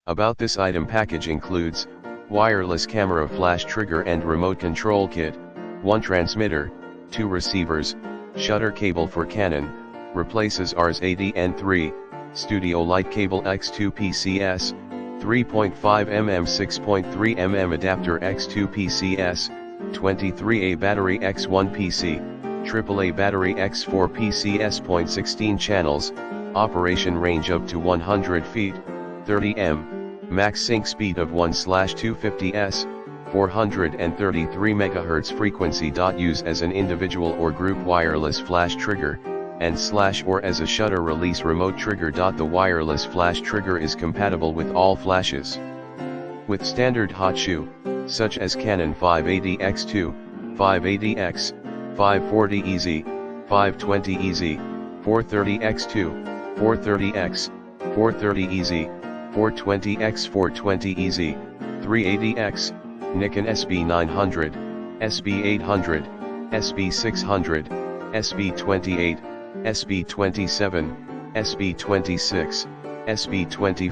About this item package includes, wireless camera flash trigger and remote control kit, 1 transmitter, 2 receivers, shutter cable for Canon, replaces RS80N3, studio light cable X2 PCS, 3.5 mm 6.3 mm adapter X2 PCS, 23A battery X1 PC, AAA battery X4 PCS. 0.16 channels, operation range up to 100 feet, 30 m, max sync speed of 1/250s, 433 MHz frequency. Use as an individual or group wireless flash trigger, and or as a shutter release remote trigger. The wireless flash trigger is compatible with all flashes. With standard hot shoe, such as Canon 580X2, 580X, 540EZ, 520EZ, 430X2, 430X, 430EZ, 420X, 420EZ, 380X, Nikon SB900, SB800, SB600, SB28, SB27, SB26, SB24.